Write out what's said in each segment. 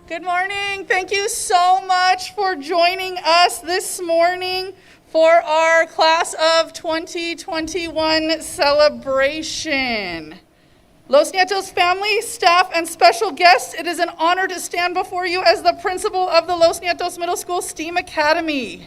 Good morning. Thank you so much for joining us this morning for our Class of 2021 celebration. Los Nietos family, staff, and special guests, it is an honor to stand before you as the principal of the Los Nietos Middle School STEAM Academy.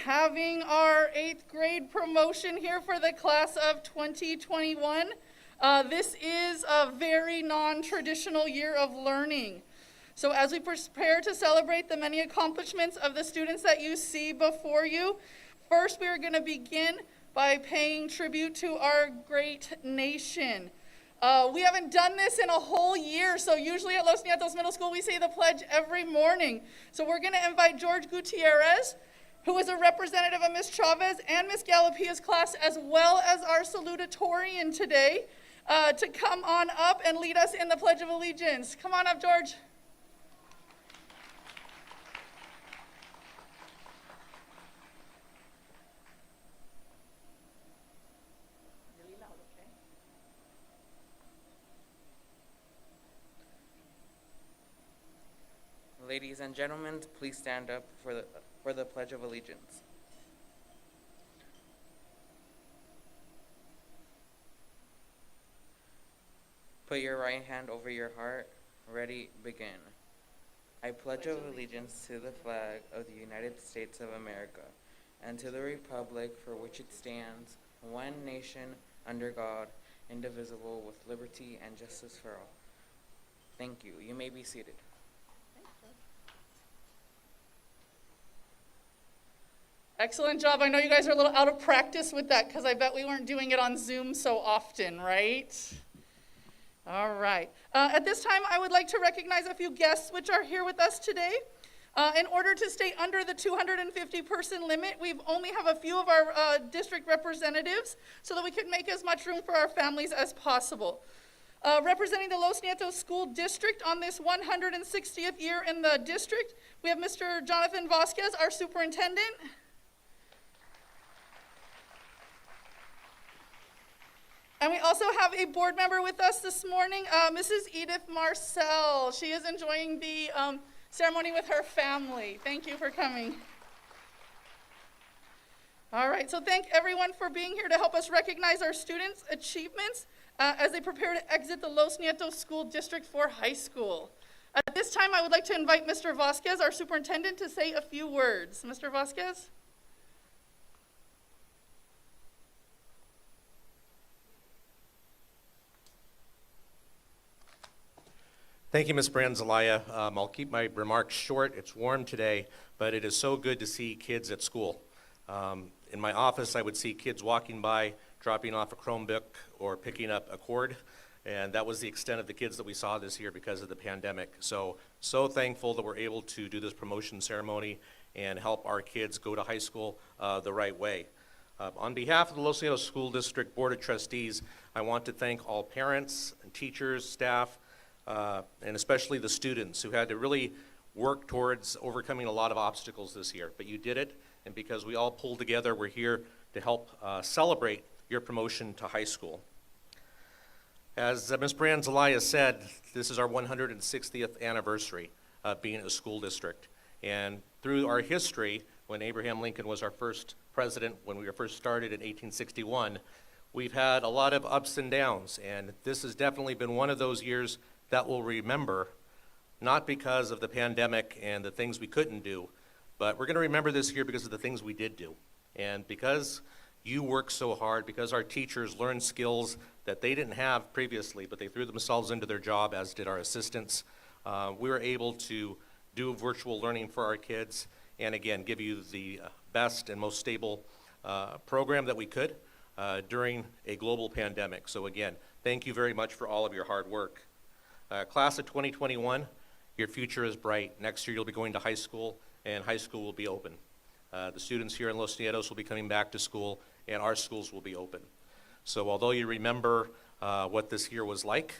Having our 8th grade promotion here for the class of 2021. This is a very non-traditional year of learning. So as we prepare to celebrate the many accomplishments of the students that you see before you, first we are going to begin by paying tribute to our great nation. We haven't done this in a whole year, so usually at Los Nietos Middle School we say the pledge every morning. So we're going to invite George Gutierrez, who is a representative of Ms. Chavez and Ms. Galapia's class, as well as our salutatorian today, to come on up and lead us in the Pledge of Allegiance. Come on up, George. Really loud, okay? Ladies and gentlemen, please stand up for the Pledge of Allegiance. Put your right hand over your heart. Ready, begin. I pledge allegiance to the flag of the United States of America and to the republic for which it stands, one nation, under God, indivisible, with liberty and justice for all. Thank you. You may be seated. Excellent job. I know you guys are a little out of practice with that because I bet we weren't doing it on Zoom so often, right? All right. At this time, I would like to recognize a few guests which are here with us today. In order to stay under the 250-person limit, we only have a few of our district representatives so that we can make as much room for our families as possible. Representing the Los Nietos School District on this 160th year in the district, we have Mr. Jonathan Vasquez, our superintendent. And we also have a board member with us this morning, Mrs. Edith Marcel. She is enjoying the ceremony with her family. Thank you for coming. All right, so thank everyone for being here to help us recognize our students' achievements as they prepare to exit the Los Nietos School District for high school. At this time, I would like to invite Mr. Vasquez, our superintendent, to say a few words. Mr. Vasquez? Thank you, Ms. Branzelaya. I'll keep my remarks short. It's warm today, but it is so good to see kids at school. In my office, I would see kids walking by, dropping off a Chromebook or picking up a cord, and that was the extent of the kids that we saw this year because of the pandemic. So thankful that we're able to do this promotion ceremony and help our kids go to high school the right way. On behalf of the Los Nietos School District Board of Trustees, I want to thank all parents and teachers, staff, and especially the students who had to really work towards overcoming a lot of obstacles this year. But you did it, and because we all pulled together, we're here to help celebrate your promotion to high school. As Ms. Branzelaya said, this is our 160th anniversary of being a school district. And through our history, when Abraham Lincoln was our first president, when we were first started in 1861, we've had a lot of ups and downs, and this has definitely been one of those years that we'll remember, not because of the pandemic and the things we couldn't do, but we're going to remember this year because of the things we did do. And because you worked so hard, because our teachers learned skills that they didn't have previously, but they threw themselves into their job, as did our assistants, we were able to do virtual learning for our kids, and again, give you the best and most stable program that we could during a global pandemic. So again, thank you very much for all of your hard work. Class of 2021, your future is bright. Next year you'll be going to high school, and high school will be open. The students here in Los Nietos will be coming back to school, and our schools will be open. So although you remember what this year was like,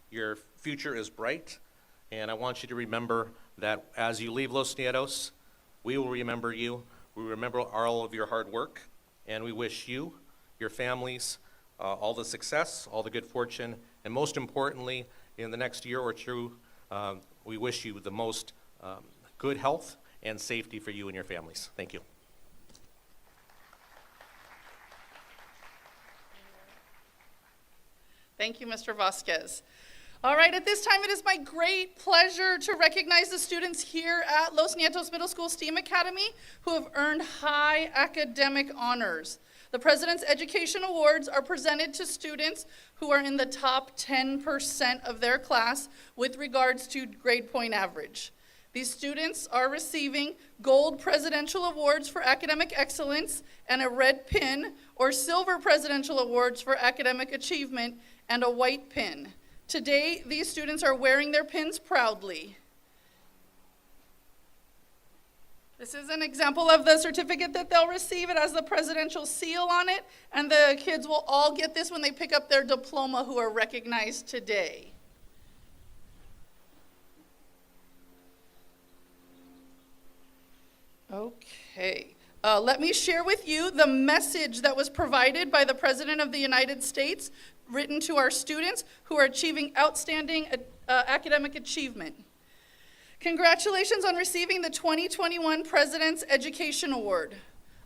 your future is bright, and I want you to remember that as you leave Los Nietos, we will remember you. We remember all of your hard work, and we wish you, your families, all the success, all the good fortune, and most importantly, in the next year or two, we wish you the most good health and safety for you and your families. Thank you. Thank you, Mr. Vasquez. All right, at this time, it is my great pleasure to recognize the students here at Los Nietos Middle School STEAM Academy who have earned high academic honors. The President's Education Awards are presented to students who are in the top 10% of their class with regards to grade point average. These students are receiving gold presidential awards for academic excellence and a red pin, or silver presidential awards for academic achievement and a white pin. Today, these students are wearing their pins proudly. This is an example of the certificate that they'll receive. It has the presidential seal on it, and the kids will all get this when they pick up their diploma who are recognized today. Okay, let me share with you the message that was provided by the President of the United States, written to our students who are achieving outstanding academic achievement. Congratulations on receiving the 2021 President's Education Award.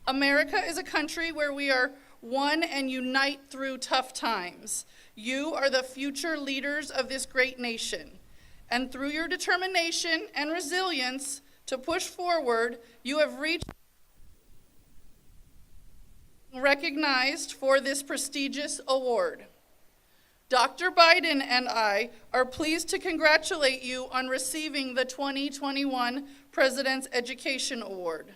America is a country where we are one and unite through tough times. You are the future leaders of this great nation. And through your determination and resilience to push forward, you have reached recognized for this prestigious award. Dr. Biden and I are pleased to congratulate you on receiving the 2021 President's Education Award.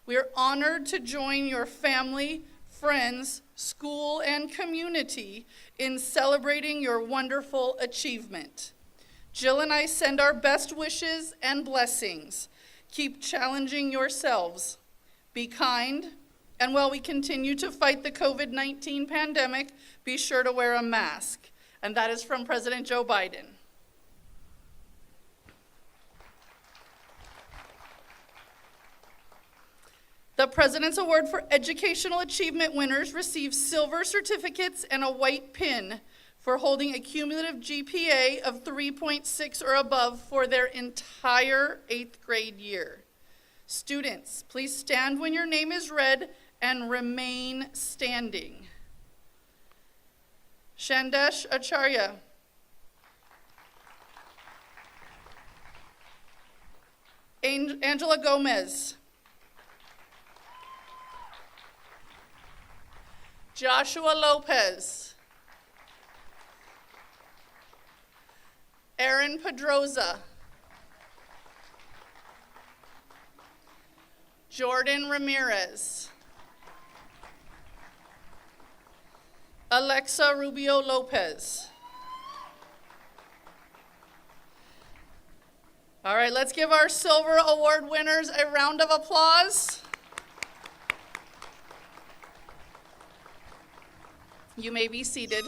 We are honored to join your family, friends, school, and community in celebrating your wonderful achievement. Jill and I send our best wishes and blessings. Keep challenging yourselves. Be kind, and while we continue to fight the COVID-19 pandemic, be sure to wear a mask. And that is from President Joe Biden. The President's Award for Educational Achievement winners receive silver certificates and a white pin for holding a cumulative GPA of 3.6 or above for their entire 8th grade year. Students, please stand when your name is read and remain standing. Shandesh Acharya. Angela Gomez. Joshua Lopez. Aaron Pedroza. Jordan Ramirez. Alexa Rubio Lopez. All right, let's give our Silver Award winners a round of applause. You may be seated.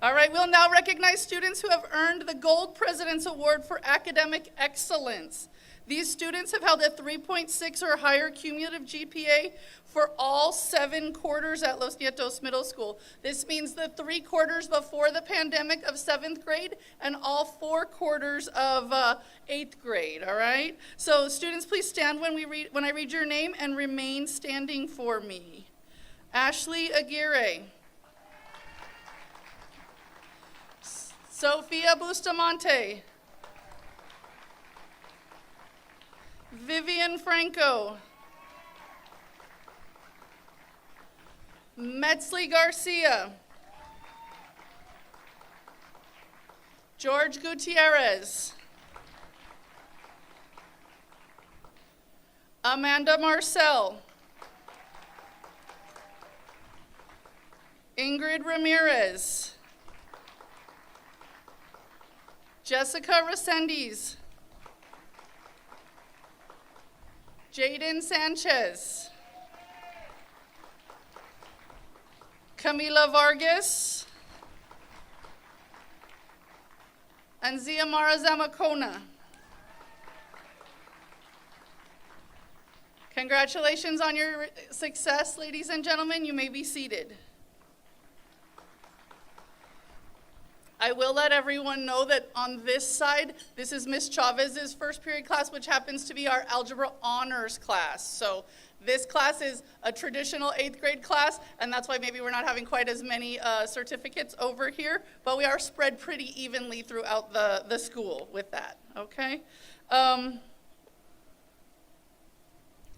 All right, we'll now recognize students who have earned the Gold President's Award for Academic Excellence. These students have held a 3.6 or higher cumulative GPA for all 7 quarters at Los Nietos Middle School. This means the 3 quarters before the pandemic of 7th grade and all 4 quarters of 8th grade, all right? So students, please stand when I read your name and remain standing for me. Ashley Aguirre. Sophia Bustamante. Vivian Franco. Metzley Garcia. George Gutierrez. Amanda Marcel. Ingrid Ramirez. Jessica Resendiz. Jaden Sanchez. Camila Vargas. And Ziamara Zamacona. Congratulations on your success, ladies and gentlemen. You may be seated. I will let everyone know that on this side, this is Ms. Chavez's first period class, which happens to be our algebra honors class. So this class is a traditional 8th grade class, and that's why maybe we're not having quite as many certificates over here, but we are spread pretty evenly throughout the school with that, okay?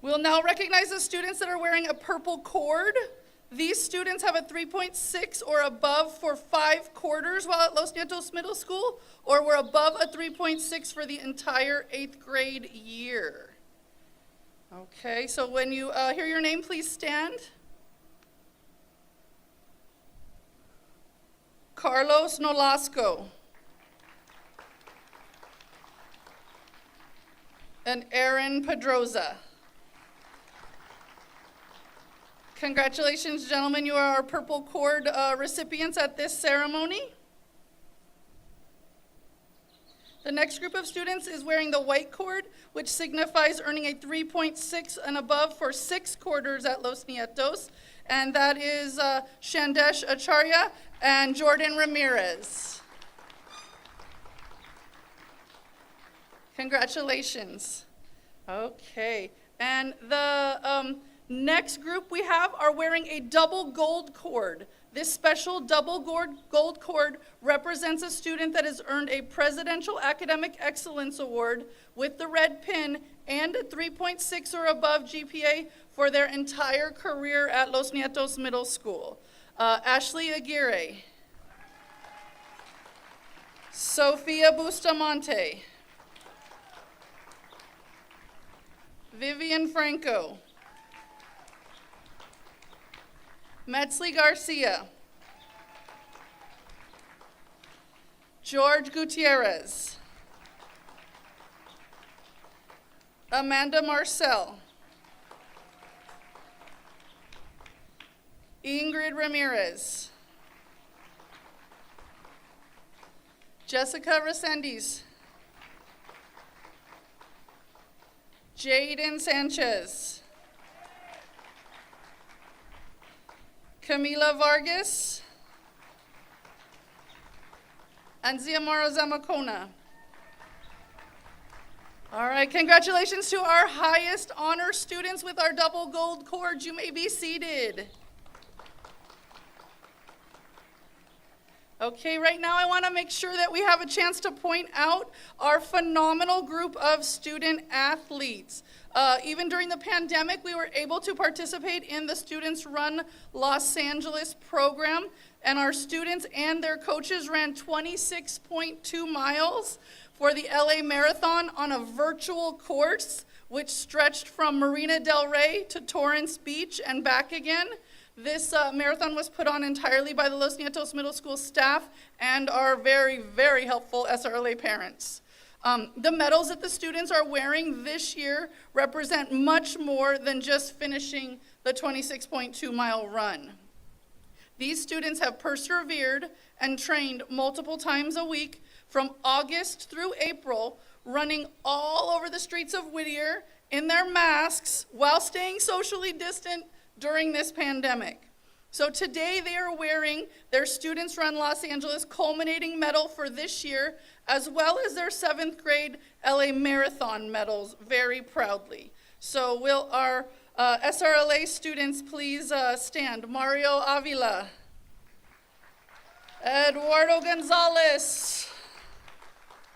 We'll now recognize the students that are wearing a purple cord. These students have a 3.6 or above for 5 quarters while at Los Nietos Middle School, or were above a 3.6 for the entire 8th grade year. Okay, so when you hear your name, please stand. Carlos Nolasco. And Aaron Pedroza. Congratulations, gentlemen. You are our Purple Cord recipients at this ceremony. The next group of students is wearing the white cord, which signifies earning a 3.6 and above for 6 quarters at Los Nietos, and that is Shandesh Acharya and Jordan Ramirez. Congratulations. Okay, and the next group we have are wearing a double gold cord. This special double gold cord represents a student that has earned a Presidential Academic Excellence Award with the red pin and a 3.6 or above GPA for their entire career at Los Nietos Middle School. Ashley Aguirre. Sophia Bustamante. Vivian Franco. Metzley Garcia. George Gutierrez. Amanda Marcel. Ingrid Ramirez. Jessica Resendiz. Jaden Sanchez. Camila Vargas. And Ziamara Zamacona. All right, congratulations to our highest honor students with our double gold cords. You may be seated. Okay, right now I want to make sure that we have a chance to point out our phenomenal group of student athletes. Even during the pandemic, we were able to participate in the Students Run Los Angeles program, and our students and their coaches ran 26.2 miles for the LA Marathon on a virtual course, which stretched from Marina Del Rey to Torrance Beach and back again. This marathon was put on entirely by the Los Nietos Middle School staff and our very, very helpful SRLA parents. The medals that the students are wearing this year represent much more than just finishing the 26.2-mile run. These students have persevered and trained multiple times a week from August through April, running all over the streets of Whittier in their masks while staying socially distant during this pandemic. So today they are wearing their Students Run Los Angeles culminating medal for this year, as well as their 7th grade LA Marathon medals very proudly. So will our SRLA students please stand? Mario Avila, Eduardo Gonzalez,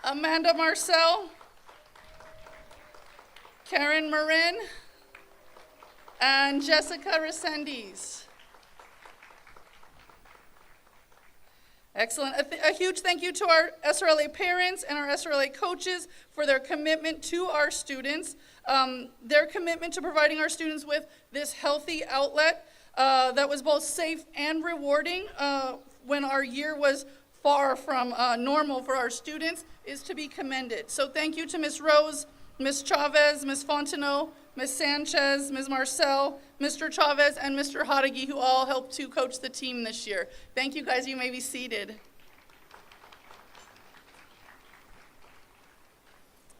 Amanda Marcel, Karen Marin, and Jessica Resendiz. Excellent. A huge thank you to our SRLA parents and our SRLA coaches for their commitment to our students, their commitment to providing our students with this healthy outlet that was both safe and rewarding when our year was far from normal for our students is to be commended. So thank you to Ms. Rose, Ms. Chavez, Ms. Fontenot, Ms. Sanchez, Ms. Marcel, Mr. Chavez, and Mr. Hadagi, who all helped to coach the team this year. Thank you guys, you may be seated.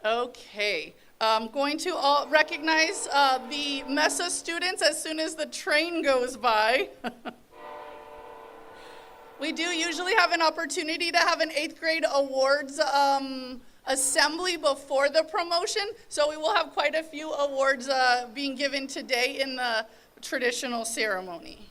Okay, I'm going to recognize the MESA students as soon as the train goes by. We do usually have an opportunity to have an 8th grade awards assembly before the promotion, so we will have quite a few awards being given today in the traditional ceremony.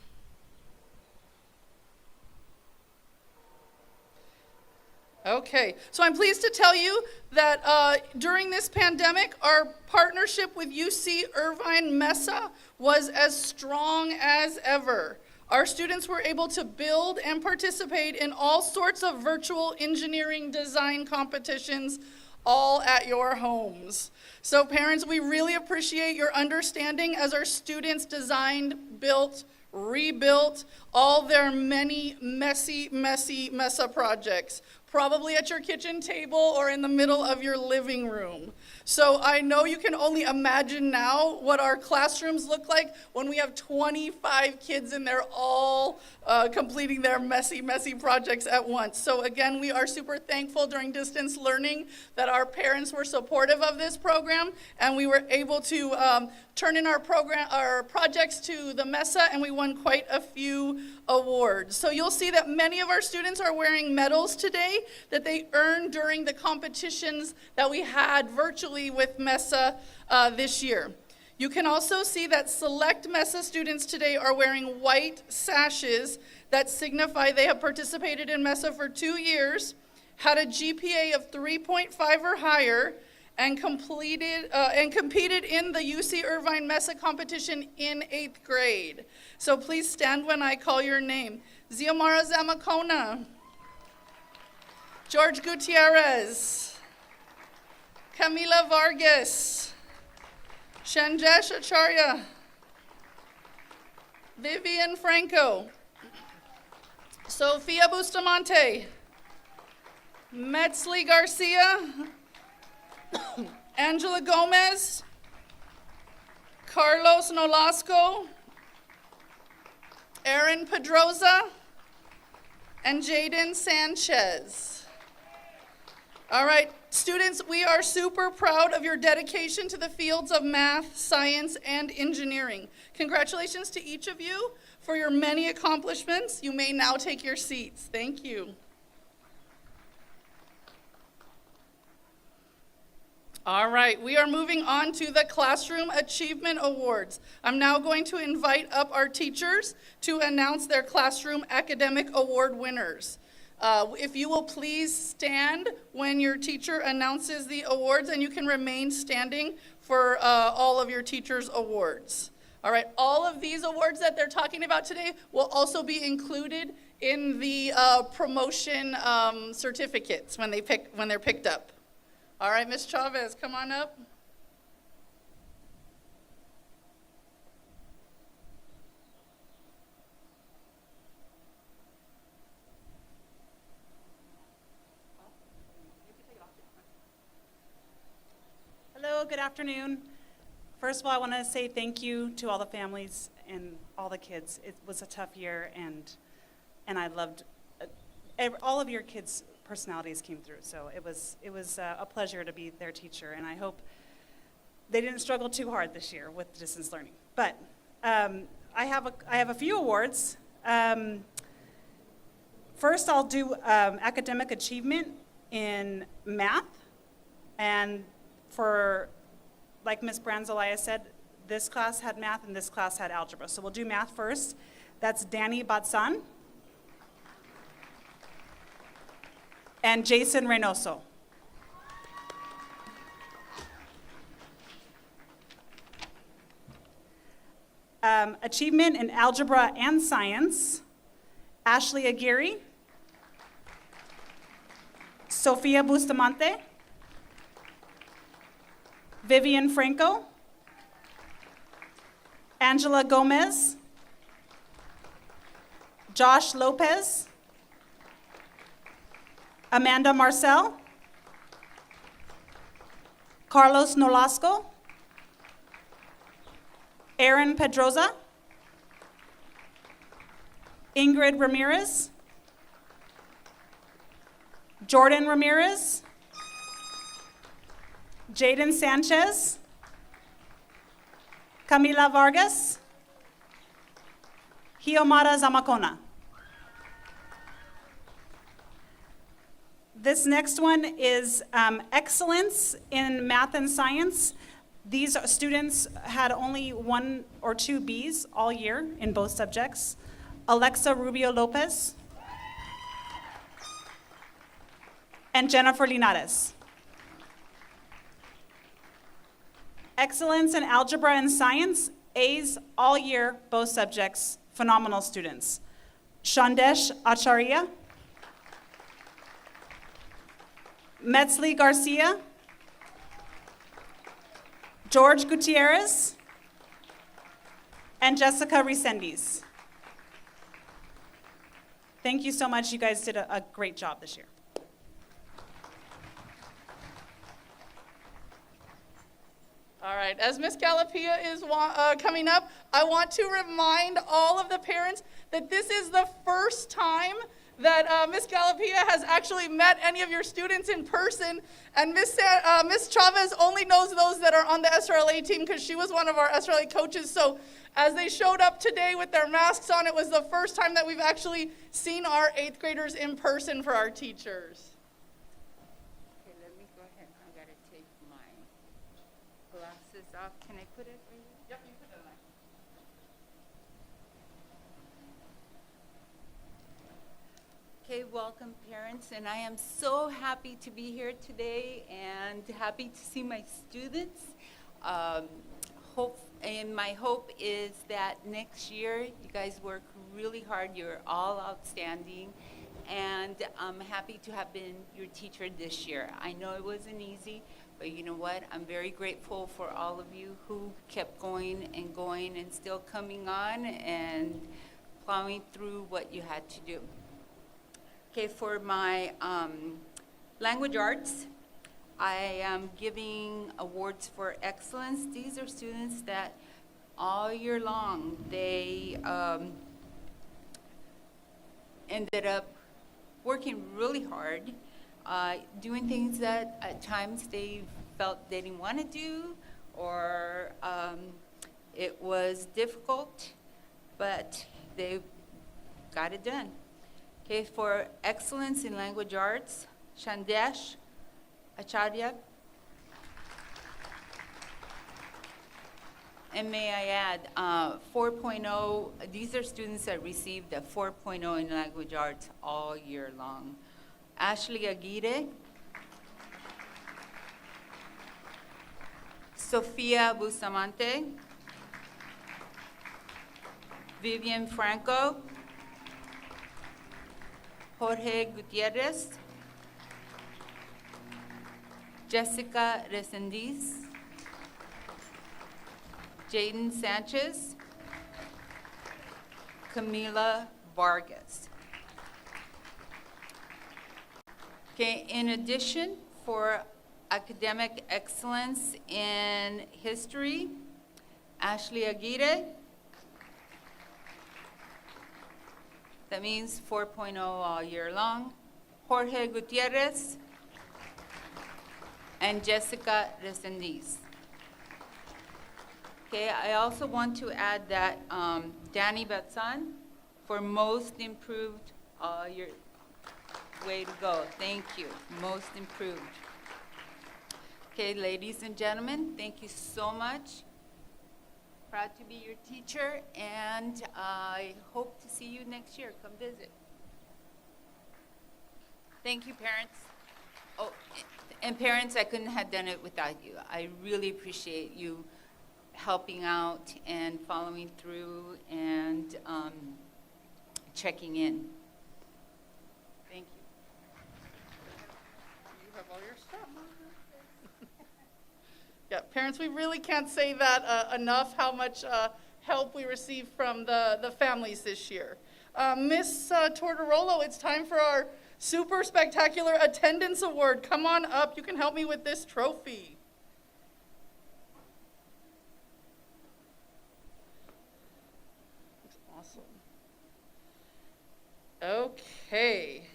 Okay, so I'm pleased to tell you that during this pandemic, our partnership with UC Irvine MESA was as strong as ever. Our students were able to build and participate in all sorts of virtual engineering design competitions, all at your homes. So parents, we really appreciate your understanding as our students designed, built, rebuilt all their many messy MESA projects, probably at your kitchen table or in the middle of your living room. So I know you can only imagine now what our classrooms look like when we have 25 kids in there all completing their messy projects at once. So again, we are super thankful during distance learning that our parents were supportive of this program, and we were able to turn in our projects to the MESA, and we won quite a few awards. So you'll see that many of our students are wearing medals today that they earned during the competitions that we had virtually with MESA this year. You can also see that select MESA students today are wearing white sashes that signify they have participated in MESA for 2 years, had a GPA of 3.5 or higher, and competed in the UC Irvine MESA competition in 8th grade. So please stand when I call your name. Ziomara Zamacona, George Gutierrez, Camila Vargas, Shanjesh Acharya, Vivian Franco, Sofia Bustamante, Metzli Garcia, Angela Gomez, Carlos Nolasco, Aaron Pedroza, and Jaden Sanchez. All right, students, we are super proud of your dedication to the fields of math, science, and engineering. Congratulations to each of you for your many accomplishments. You may now take your seats. Thank you. All right, we are moving on to the Classroom Achievement Awards. I'm now going to invite up our teachers to announce their Classroom Academic Award winners. If you will please stand when your teacher announces the awards, and you can remain standing for all of your teachers' awards. All right, all of these awards that they're talking about today will also be included in the promotion certificates when they're picked up. All right, Ms. Chavez, come on up. Hello, good afternoon. First of all, I want to say thank you to all the families and all the kids. It was a tough year, and I loved all of your kids' personalities came through. So it was a pleasure to be their teacher, and I hope they didn't struggle too hard this year with distance learning. But I have a few awards. First, I'll do academic achievement in math, and for, like Ms. Branzelaya said, this class had math and this class had algebra. So we'll do math first. That's Danny Batsan and Jason Reynoso. Achievement in algebra and science, Ashley Aguirre, Sofia Bustamante, Vivian Franco, Angela Gomez, Josh Lopez, Amanda Marcel, Carlos Nolasco, Aaron Pedroza, Ingrid Ramirez, Jordan Ramirez, Jaden Sanchez, Camila Vargas, Hiomara Zamacona. This next one is excellence in math and science. These students had only 1 or 2 Bs all year in both subjects. Alexa Rubio Lopez and Jennifer Linares. Excellence in algebra and science, A's all year, both subjects, phenomenal students. Shandesh Acharya, Metzli Garcia, George Gutierrez, and Jessica Resendiz. Thank you so much. You guys did a great job this year. All right, as Ms. Galapia is coming up, I want to remind all of the parents that this is the first time that Ms. Galapia has actually met any of your students in person, and Ms. Chavez only knows those that are on the SRLA team because she was one of our SRLA coaches. So as they showed up today with their masks on, it was the first time that we've actually seen our 8th graders in person for our teachers. Okay, let me go ahead. I gotta take my glasses off. Can I put it right here? Yep, you put it on. Okay, welcome parents, and I am so happy to be here today and happy to see my students. My hope is that next year you guys work really hard. You're all outstanding, and I'm happy to have been your teacher this year. I know it wasn't easy, but you know what? I'm very grateful for all of you who kept going and still coming on and plowing through what you had to do. Okay, for my language arts, I am giving awards for excellence. These are students that all year long, they ended up working really hard, doing things that at times they felt they didn't want to do, or it was difficult, but they got it done. Okay, for excellence in language arts, Shandesh Acharya, And may I add, 4.0, these are students that received a 4.0 in language arts all year long. Ashley Aguirre, Sofia Bustamante, Vivian Franco, Jorge Gutierrez, Jessica Resendiz, Jaden Sanchez, Camila Vargas. Okay, in addition, for academic excellence in history, Ashley Aguirre, that means 4.0 all year long, Jorge Gutierrez, and Jessica Resendiz. Okay, I also want to add that Danny Batsan for most improved all year. Way to go, thank you, most improved. Okay, ladies and gentlemen, thank you so much. Proud to be your teacher, and I hope to see you next year. Come visit. Thank you, parents. Oh, and parents, I couldn't have done it without you. I really appreciate you helping out and following through and checking in. Thank you. You have all your stuff. Yeah, parents, we really can't say that enough, how much help we received from the families this year. Miss Tortorolo, it's time for our super spectacular attendance award. Come on up, you can help me with this trophy. Looks awesome. Okay.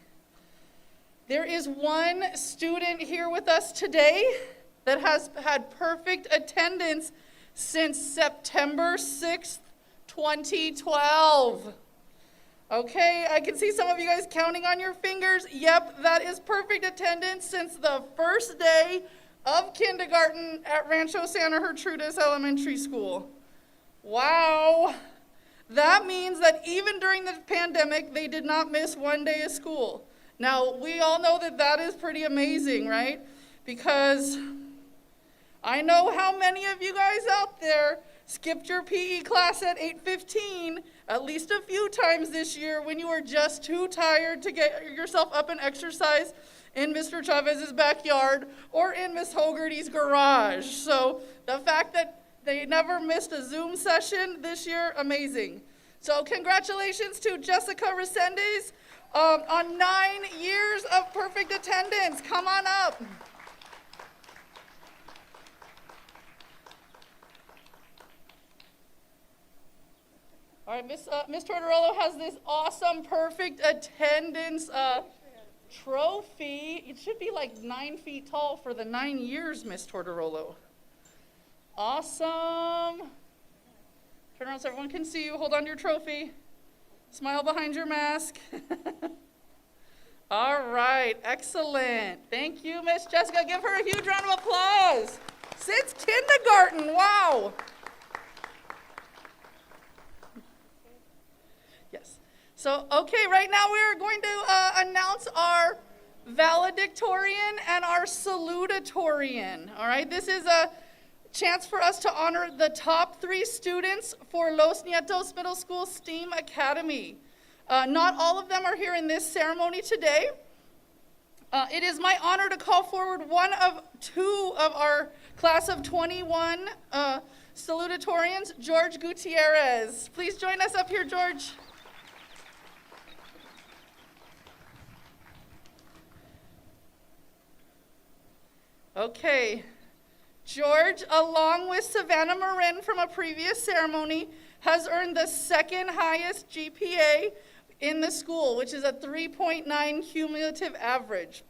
There is one student here with us today that has had perfect attendance since September 6th, 2012. Okay, I can see some of you guys counting on your fingers. Yep, that is perfect attendance since the first day of kindergarten at Rancho Santa Gertrudis Elementary School. Wow. That means that even during the pandemic, they did not miss one day of school. Now, we all know that that is pretty amazing, right? Because I know how many of you guys out there skipped your PE class at 8:15 at least a few times this year when you were just too tired to get yourself up and exercise in Mr. Chavez's backyard or in Miss Hogarty's garage. So the fact that they never missed a Zoom session this year, amazing. So congratulations to Jessica Resendiz on 9 years of perfect attendance. Come on up. All right, Miss Tortorolo has this awesome perfect attendance trophy. It should be like 9 feet tall for the 9 years, Miss Tortorolo. Awesome. Turn around so everyone can see you. Hold on to your trophy. Smile behind your mask. All right, excellent. Thank you, Miss Jessica. Give her a huge round of applause. Since kindergarten, wow. Yes. So, okay, right now we're going to announce our valedictorian and our salutatorian. All right, this is a chance for us to honor the top 3 students for Los Nietos Middle School STEAM Academy. Not all of them are here in this ceremony today. It is my honor to call forward one of 2 of our class of 21 salutatorians, George Gutierrez. Please join us up here, George. Okay. George, along with Savannah Marin from a previous ceremony, has earned the 2nd highest GPA in the school, which is a 3.9 cumulative average.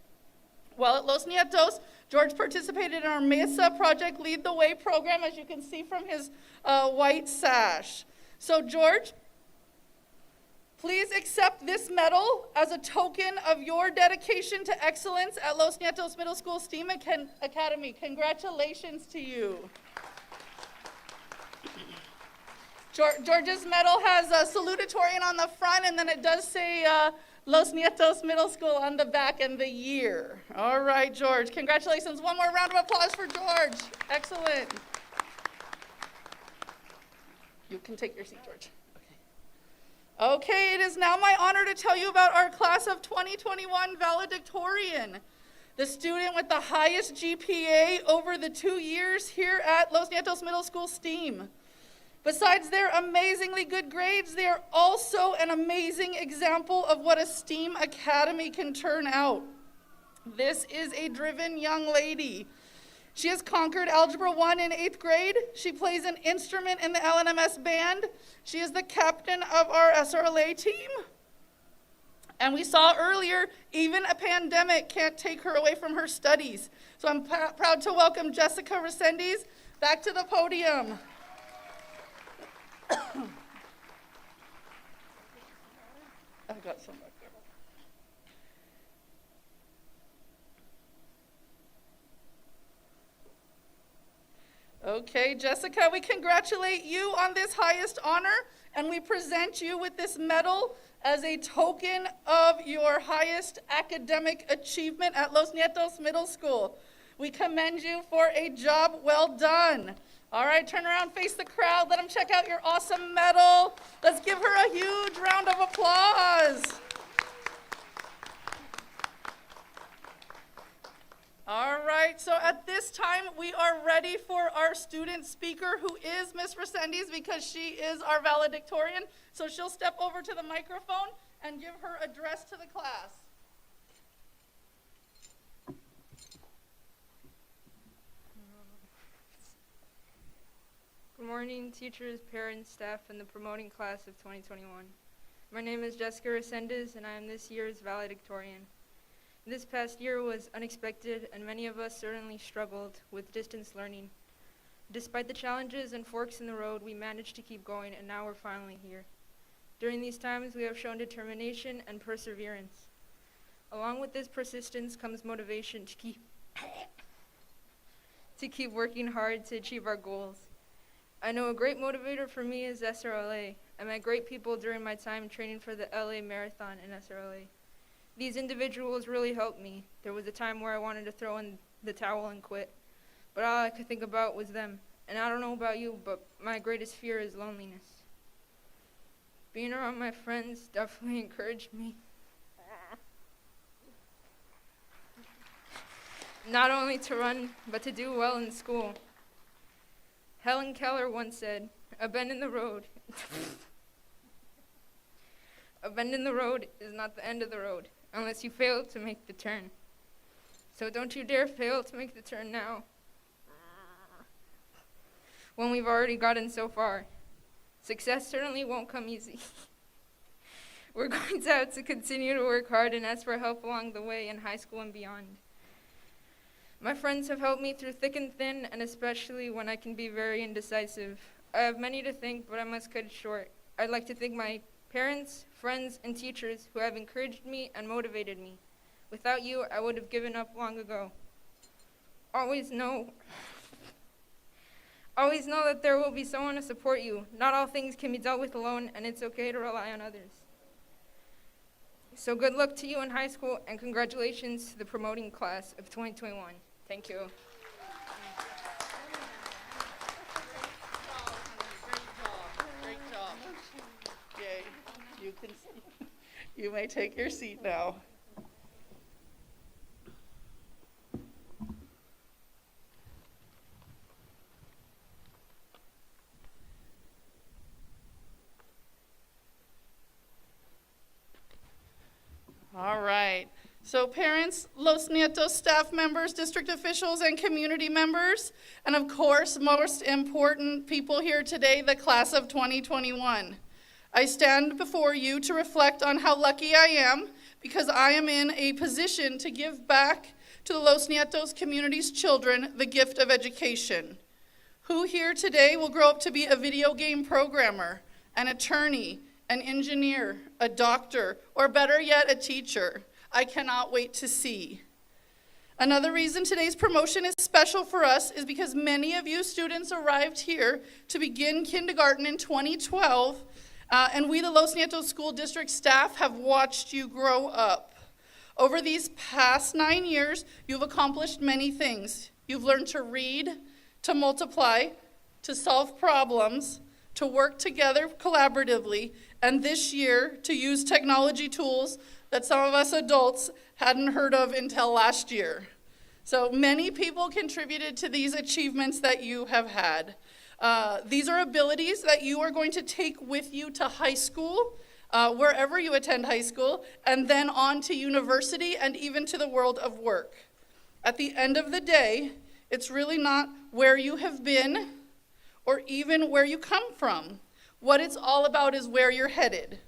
While at Los Nietos, George participated in our MESA Project Lead the Way program, as you can see from his white sash. So George, please accept this medal as a token of your dedication to excellence at Los Nietos Middle School STEAM Academy. Congratulations to you. George's medal has a salutatorian on the front, and then it does say Los Nietos Middle School on the back and the year. All right, George, congratulations. One more round of applause for George. Excellent. You can take your seat, George. Okay, it is now my honor to tell you about our class of 2021 valedictorian, the student with the highest GPA over the 2 years here at Los Nietos Middle School STEAM. Besides their amazingly good grades, they are also an amazing example of what a STEAM academy can turn out. This is a driven young lady. She has conquered Algebra 1 in 8th grade. She plays an instrument in the LNMS band. She is the captain of our SRLA team. And we saw earlier, even a pandemic can't take her away from her studies. So I'm proud to welcome Jessica Resendiz back to the podium. I got some back there. Okay, Jessica, we congratulate you on this highest honor, and we present you with this medal as a token of your highest academic achievement at Los Nietos Middle School. We commend you for a job well done. All right, turn around, face the crowd, let them check out your awesome medal. Let's give her a huge round of applause. All right, so at this time, we are ready for our student speaker, who is Miss Resendiz, because she is our valedictorian. So she'll step over to the microphone and give her address to the class. Good morning, teachers, parents, staff, and the promoting class of 2021. My name is Jessica Resendiz, and I am this year's valedictorian. This past year was unexpected, and many of us certainly struggled with distance learning. Despite the challenges and forks in the road, we managed to keep going, and now we're finally here. During these times, we have shown determination and perseverance. Along with this persistence comes motivation to keep working hard to achieve our goals. I know a great motivator for me is SRLA. I met great people during my time training for the LA Marathon in SRLA. These individuals really helped me. There was a time where I wanted to throw in the towel and quit, but all I could think about was them. And I don't know about you, but my greatest fear is loneliness. Being around my friends definitely encouraged me. Not only to run, but to do well in school. Helen Keller once said, "A bend in the road." A bend in the road is not the end of the road, unless you fail to make the turn. So don't you dare fail to make the turn now, when we've already gotten so far. Success certainly won't come easy. We're going to have to continue to work hard and ask for help along the way in high school and beyond. My friends have helped me through thick and thin, and especially when I can be very indecisive. I have many to thank, but I must cut it short. I'd like to thank my parents, friends, and teachers who have encouraged me and motivated me. Without you, I would have given up long ago. Always know that there will be someone to support you. Not all things can be dealt with alone, and it's okay to rely on others. So good luck to you in high school, and congratulations to the promoting class of 2021. Thank you. Great job. Yay. You may take your seat now. All right. So parents, Los Nietos staff members, district officials, and community members, and of course, most important people here today, the class of 2021. I stand before you to reflect on how lucky I am because I am in a position to give back to the Los Nietos community's children the gift of education. Who here today will grow up to be a video game programmer, an attorney, an engineer, a doctor, or better yet, a teacher? I cannot wait to see. Another reason today's promotion is special for us is because many of you students arrived here to begin kindergarten in 2012, and we, the Los Nietos School District staff, have watched you grow up. Over these past 9 years, you've accomplished many things. You've learned to read, to multiply, to solve problems, to work together collaboratively, and this year to use technology tools that some of us adults hadn't heard of until last year. So many people contributed to these achievements that you have had. These are abilities that you are going to take with you to high school, wherever you attend high school, and then on to university and even to the world of work. At the end of the day, it's really not where you have been or even where you come from. What it's all about is where you're headed.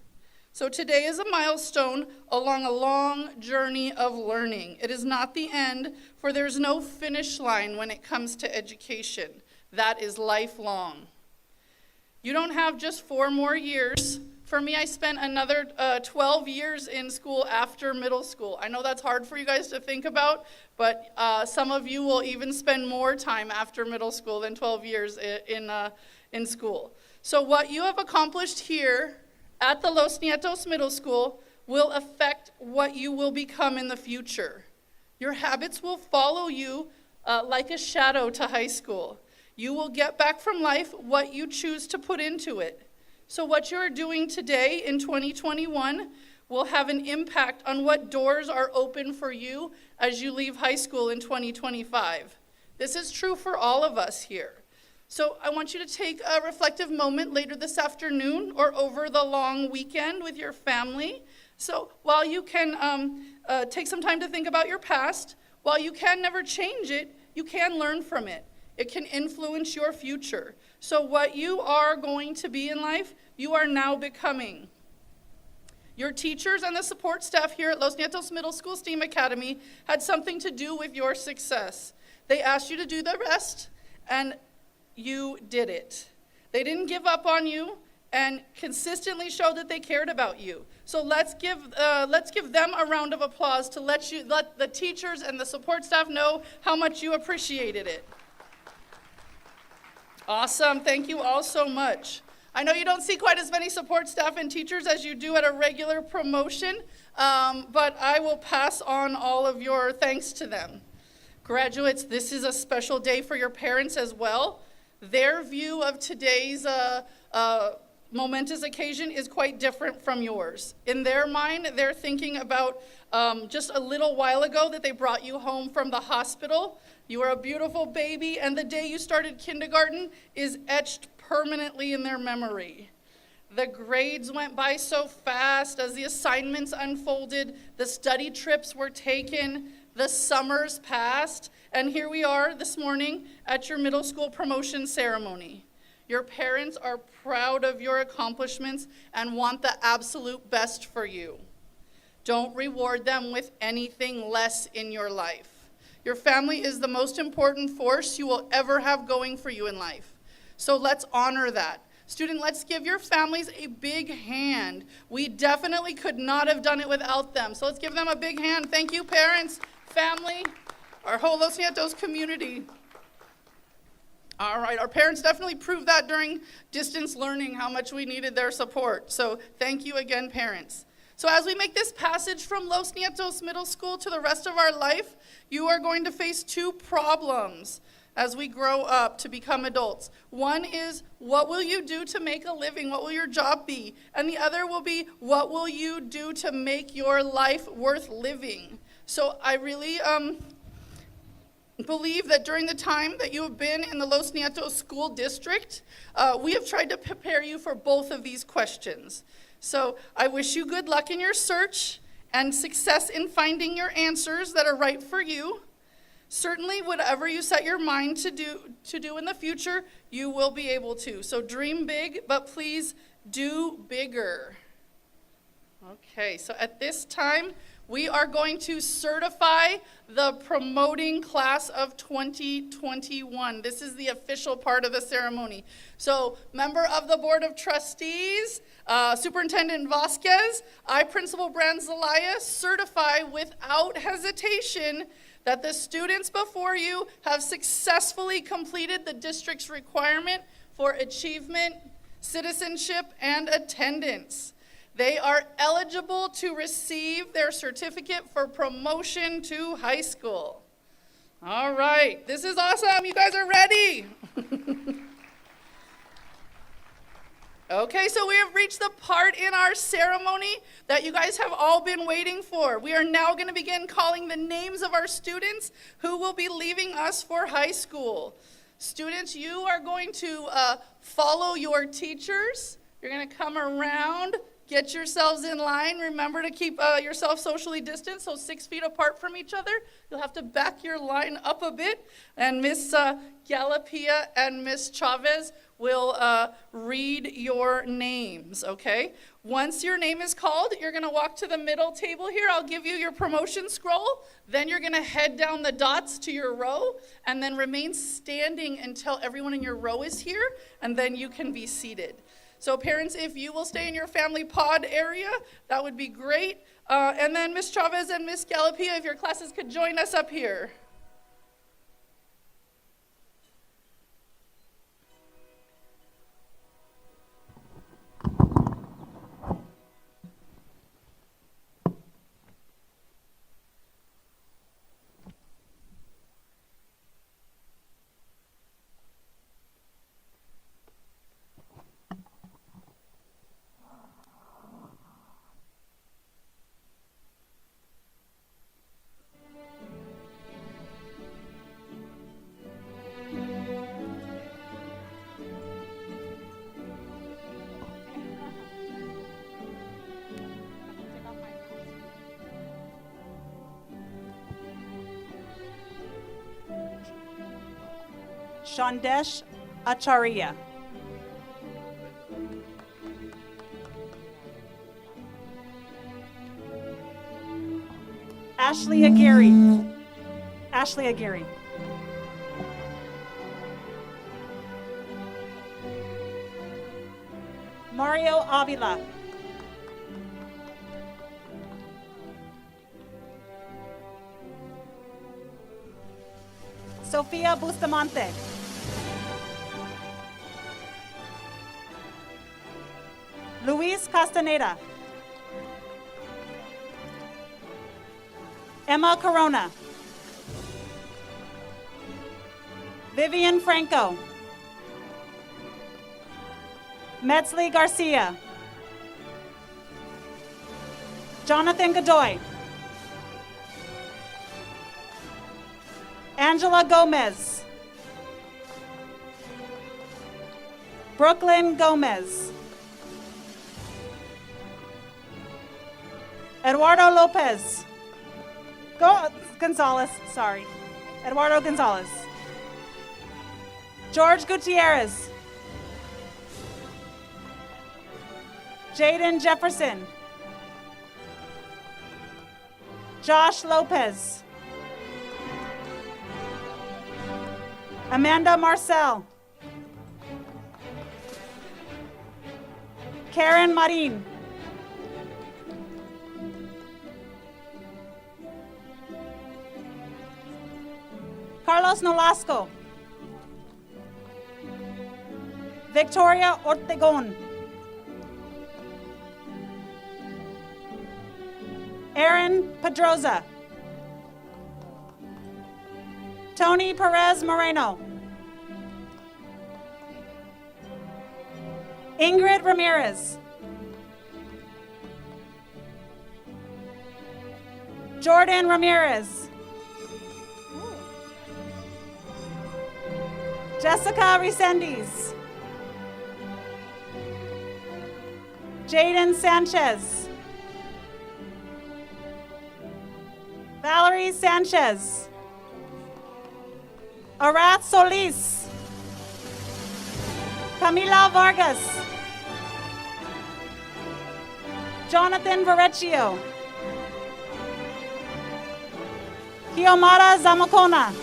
So today is a milestone along a long journey of learning. It is not the end, for there's no finish line when it comes to education. That is lifelong. You don't have just 4 more years. For me, I spent another 12 years in school after middle school. I know that's hard for you guys to think about, but some of you will even spend more time after middle school than 12 years in school. So what you have accomplished here at the Los Nietos Middle School will affect what you will become in the future. Your habits will follow you like a shadow to high school. You will get back from life what you choose to put into it. So what you're doing today in 2021 will have an impact on what doors are open for you as you leave high school in 2025. This is true for all of us here. So I want you to take a reflective moment later this afternoon or over the long weekend with your family. So while you can take some time to think about your past, while you can never change it, you can learn from it. It can influence your future. So what you are going to be in life, you are now becoming. Your teachers and the support staff here at Los Nietos Middle School STEAM Academy had something to do with your success. They asked you to do the rest, and you did it. They didn't give up on you and consistently showed that they cared about you. So let's give them a round of applause to let the teachers and the support staff know how much you appreciated it. Awesome, thank you all so much. I know you don't see quite as many support staff and teachers as you do at a regular promotion, but I will pass on all of your thanks to them. Graduates, this is a special day for your parents as well. Their view of today's momentous occasion is quite different from yours. In their mind, they're thinking about just a little while ago that they brought you home from the hospital. You were a beautiful baby, and the day you started kindergarten is etched permanently in their memory. The grades went by so fast as the assignments unfolded, the study trips were taken, the summers passed, and here we are this morning at your middle school promotion ceremony. Your parents are proud of your accomplishments and want the absolute best for you. Don't reward them with anything less in your life. Your family is the most important force you will ever have going for you in life. So let's honor that. Student, let's give your families a big hand. We definitely could not have done it without them. So let's give them a big hand. Thank you, parents, family, our whole Los Nietos community. All right, our parents definitely proved that during distance learning how much we needed their support. So thank you again, parents. So as we make this passage from Los Nietos Middle School to the rest of our life, you are going to face 2 problems as we grow up to become adults. One is, what will you do to make a living? What will your job be? And the other will be, what will you do to make your life worth living? So I really believe that during the time that you have been in the Los Nietos School District, we have tried to prepare you for both of these questions. So I wish you good luck in your search and success in finding your answers that are right for you. Certainly, whatever you set your mind to do in the future, you will be able to. So dream big, but please do bigger. Okay, so at this time, we are going to certify the promoting class of 2021. This is the official part of the ceremony. So, member of the Board of Trustees, Superintendent Vasquez, I, Principal Zelaya, certify without hesitation that the students before you have successfully completed the district's requirement for achievement, citizenship, and attendance. They are eligible to receive their certificate for promotion to high school. All right, this is awesome. You guys are ready. Okay, so we have reached the part in our ceremony that you guys have all been waiting for. We are now going to begin calling the names of our students who will be leaving us for high school. Students, you are going to follow your teachers. You're going to come around, get yourselves in line. Remember to keep yourself socially distanced, so 6 feet apart from each other. You'll have to back your line up a bit. And Miss Galapia and Miss Chavez will read your names, okay? Once your name is called, you're going to walk to the middle table here. I'll give you your promotion scroll. Then you're going to head down the dots to your row and then remain standing until everyone in your row is here, and then you can be seated. So parents, if you will stay in your family pod area, that would be great. And then Miss Chavez and Miss Galapia, if your classes could join us up here. Shandesh Acharya. Ashley Aguirre. Ashley Aguirre. Mario Avila. Sofia Bustamante. Luis Castaneda. Emma Corona. Vivian Franco. Metzley Garcia. Jonathan Godoy. Angela Gomez. Brooklyn Gomez. Eduardo Lopez. Gonzalez, sorry. Eduardo Gonzalez. George Gutierrez. Jaden Jefferson. Josh Lopez. Amanda Marcel. Karen Marin. Carlos Nolasco. Victoria Ortegon. Aaron Pedroza. Tony Perez Moreno. Ingrid Ramirez. Jordan Ramirez. Jessica Resendiz. Jaden Sanchez. Valerie Sanchez. Arath Solis. Camila Vargas. Jonathan Varecchio. Kiomara Zamacona.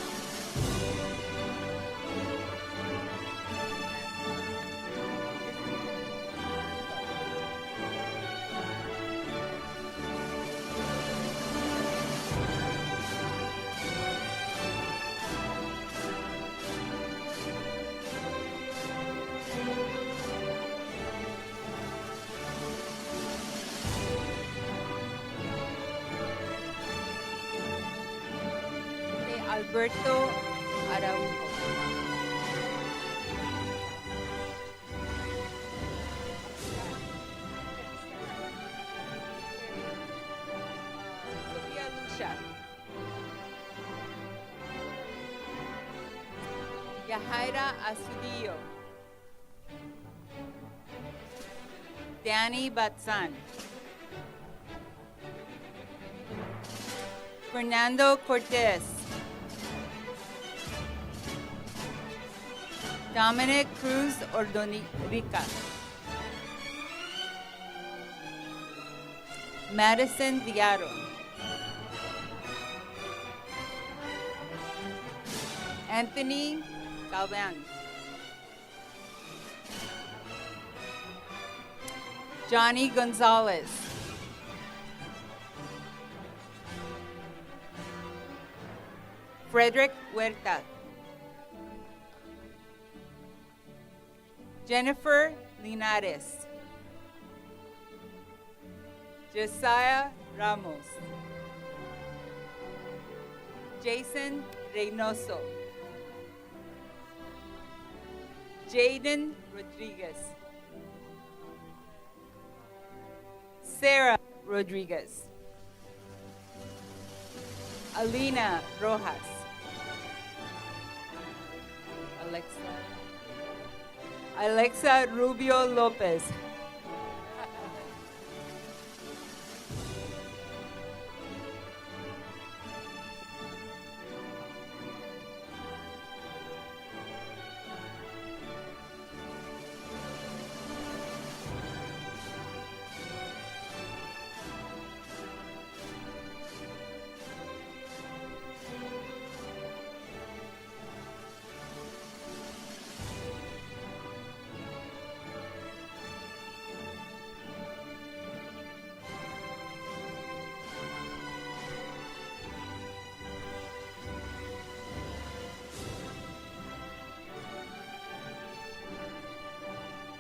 Alberto Araujo. Sofia Lucia. Yahaira Astudillo. Danny Batsan. Fernando Cortez. Dominic Cruz Ordorica. Madison Diaro. Anthony Galvan. Johnny Gonzalez. Frederick Huerta. Jennifer Linares. Josiah Ramos. Jason Reynoso. Jaden Rodriguez. Sarah Rodriguez. Alina Rojas. Alexa Rubio Lopez.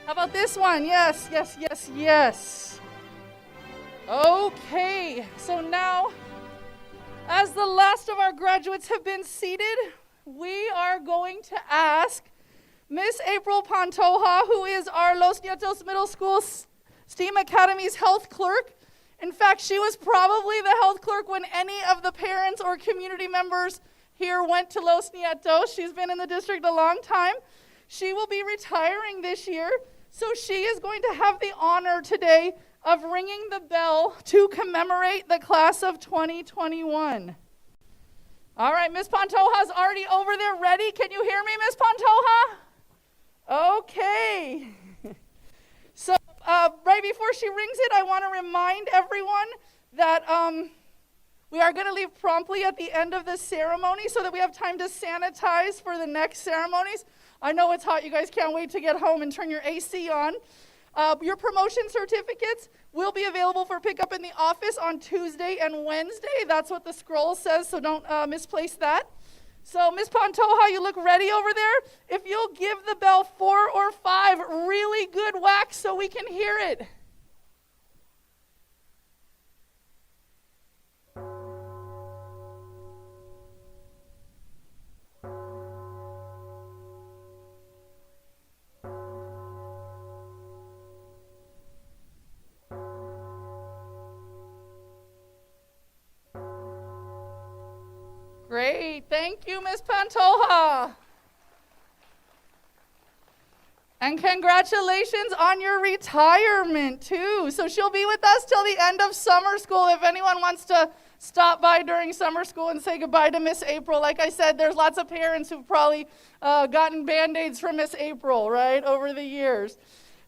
How about this one? Yes, yes, yes, yes. Okay, so now, as the last of our graduates have been seated, we are going to ask Miss April Pantoja, who is our Los Nietos Middle School STEAM Academy's health clerk. In fact, she was probably the health clerk when any of the parents or community members here went to Los Nietos. She's been in the district a long time. She will be retiring this year, so she is going to have the honor today of ringing the bell to commemorate the class of 2021. All right, Miss Pantoja's already over there ready. Can you hear me, Miss Pantoja? Okay. So right before she rings it, I want to remind everyone that we are going to leave promptly at the end of the ceremony so that we have time to sanitize for the next ceremonies. I know it's hot. You guys can't wait to get home and turn your AC on. Your promotion certificates will be available for pickup in the office on Tuesday and Wednesday. That's what the scroll says, so don't misplace that. So, Ms. Pantoja, you look ready over there. If you'll give the bell 4 or 5 really good whacks so we can hear it. Great. Thank you, Ms. Pantoja. And congratulations on your retirement, too. So she'll be with us till the end of summer school if anyone wants to stop by during summer school and say goodbye to Miss April. Like I said, there's lots of parents who've probably gotten Band-Aids from Miss April, right, over the years.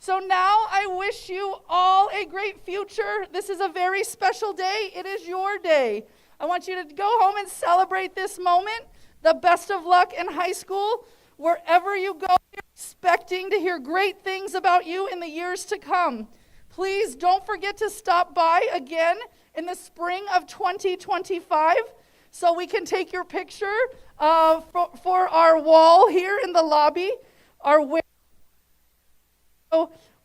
So now I wish you all a great future. This is a very special day. It is your day. I want you to go home and celebrate this moment. The best of luck in high school. Wherever you go, you're expecting to hear great things about you in the years to come. Please don't forget to stop by again in the spring of 2025 so we can take your picture for our wall here in the lobby.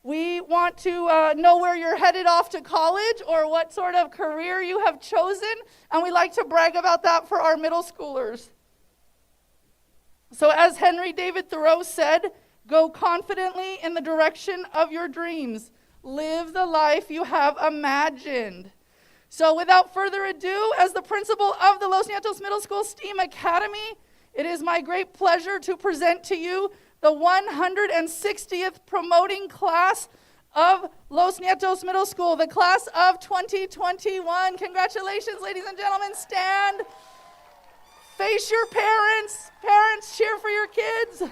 We want to know where you're headed off to college or what sort of career you have chosen, and we like to brag about that for our middle schoolers. So as Henry David Thoreau said, go confidently in the direction of your dreams. Live the life you have imagined. So without further ado, as the principal of the Los Nietos Middle School STEAM Academy, it is my great pleasure to present to you the 160th promoting class of Los Nietos Middle School, the class of 2021. Congratulations, ladies and gentlemen. Stand. Face your parents. Parents, cheer for your kids.